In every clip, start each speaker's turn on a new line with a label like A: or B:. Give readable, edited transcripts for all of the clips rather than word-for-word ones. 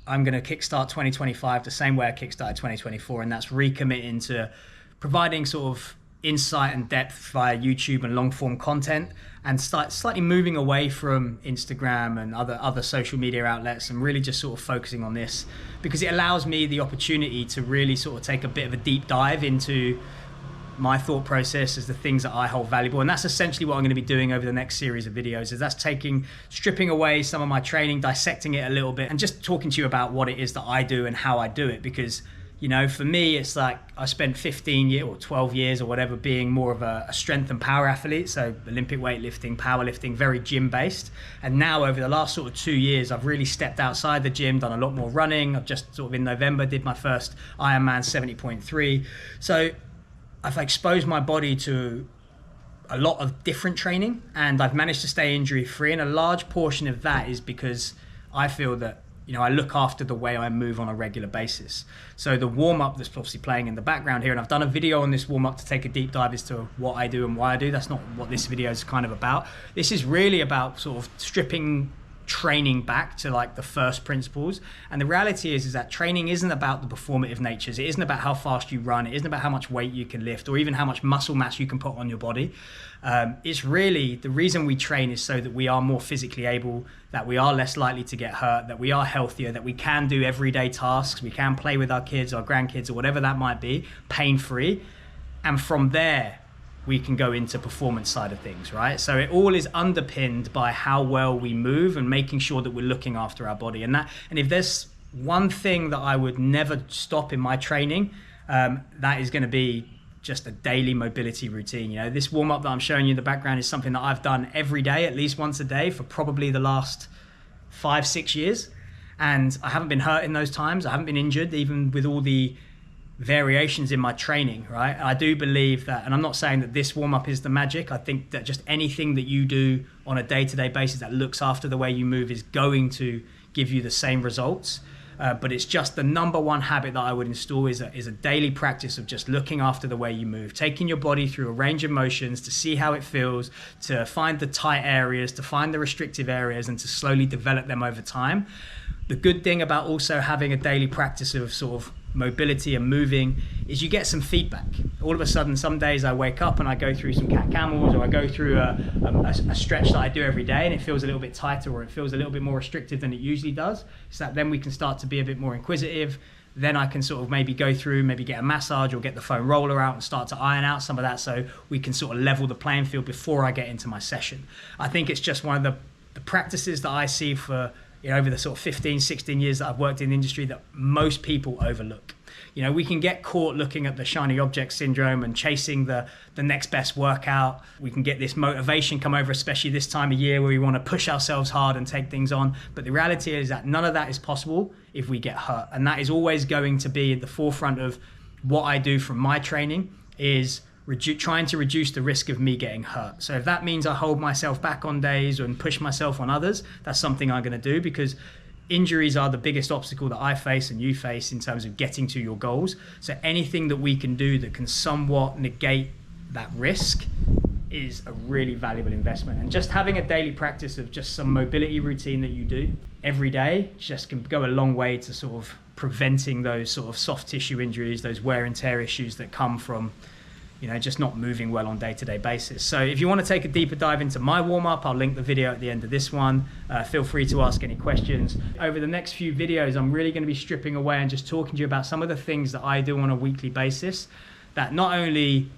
A: I'm going to kickstart 2025 the same way I kickstarted 2024, and that's recommitting to providing sort of insight and depth via YouTube and long form content, and start slightly moving away from Instagram and other social media outlets, and really just sort of focusing on this because it allows me the opportunity to really sort of take a bit of a deep dive into my thought process as the things that I hold valuable. And that's essentially what I'm going to be doing over the next series of videos, is that's stripping away some of my training, dissecting it a little bit, and just talking to you about what it is that I do and how I do it. Because, you know, for me, it's like I spent 15 years or 12 years or whatever being more of a strength and power athlete. So Olympic weightlifting, powerlifting, very gym based. And now over the last sort of 2 years, I've really stepped outside the gym, done a lot more running. I've just sort of in November did my first Ironman 70.3. So I've exposed my body to a lot of different training, and I've managed to stay injury free. And a large portion of that is because I feel that, you know, I look after the way I move on a regular basis. So the warm up that's obviously playing in the background here, and I've done a video on this warm up to take a deep dive as to what I do and why I do. That's not what this video is kind of about. This is really about sort of stripping training back to like the first principles. And the reality is that training isn't about the performative natures. It isn't about how fast you run. It isn't about how much weight you can lift or even how much muscle mass you can put on your body. It's really, the reason we train is so that we are more physically able, that we are less likely to get hurt, that we are healthier, that we can do everyday tasks, we can play with our kids, our grandkids, or whatever that might be, pain-free. And from there, we can go into performance side of things, right? So it all is underpinned by how well we move and making sure that we're looking after our body. And if there's one thing that I would never stop in my training, that is going to be just a daily mobility routine. You know, this warm up that I'm showing you in the background is something that I've done every day, at least once a day for probably the last 5-6 years. And I haven't been hurt in those times. I haven't been injured, even with all the variations in my training, right? I do believe that, and I'm not saying that this warm-up is the magic. I think that just anything that you do on a day-to-day basis that looks after the way you move is going to give you the same results. But it's just the number one habit that I would install is a daily practice of just looking after the way you move, taking your body through a range of motions to see how it feels, to find the tight areas, to find the restrictive areas, and to slowly develop them over time. The good thing about also having a daily practice of sort of mobility and moving is you get some feedback. All of a sudden, some days I wake up and I go through some cat camels, or I go through a stretch that I do every day and it feels a little bit tighter, or it feels a little bit more restrictive than it usually does. So that then we can start to be a bit more inquisitive. Then I can sort of maybe go through, maybe get a massage or get the foam roller out and start to iron out some of that, so we can sort of level the playing field before I get into my session. I think it's just one of the practices that I see for, you know, over the sort of 15-16 years that I've worked in the industry that most people overlook. You know, we can get caught looking at the shiny object syndrome and chasing the next best workout. We can get this motivation come over, especially this time of year where we want to push ourselves hard and take things on. But the reality is that none of that is possible if we get hurt. And that is always going to be at the forefront of what I do from my training, is trying to reduce the risk of me getting hurt. So if that means I hold myself back on days and push myself on others, that's something I'm going to do, because injuries are the biggest obstacle that I face and you face in terms of getting to your goals. So anything that we can do that can somewhat negate that risk is a really valuable investment. And just having a daily practice of just some mobility routine that you do every day just can go a long way to sort of preventing those sort of soft tissue injuries, those wear and tear issues that come from, you know, just not moving well on day-to-day basis. So if you want to take a deeper dive into my warm-up, I'll link the video at the end of this one. Feel free to ask any questions. Over the next few videos, I'm really going to be stripping away and just talking to you about some of the things that I do on a weekly basis that not only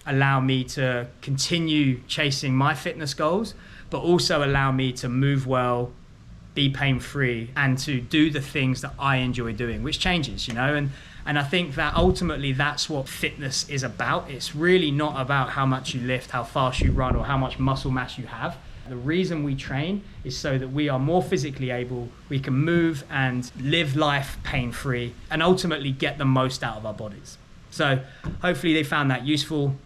A: allow me to continue chasing my fitness goals, but also allow me to move well, be pain-free, and to do the things that I enjoy doing, which changes, you know. And I think that ultimately that's what fitness is about. It's really not about how much you lift, how fast you run, or how much muscle mass you have. The reason we train is so that we are more physically able, we can move and live life pain-free, and ultimately get the most out of our bodies. So hopefully they found that useful.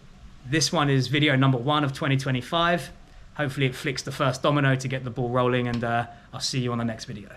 A: This one is video number 1 of 2025. Hopefully it flicks the first domino to get the ball rolling, and I'll see you on the next video.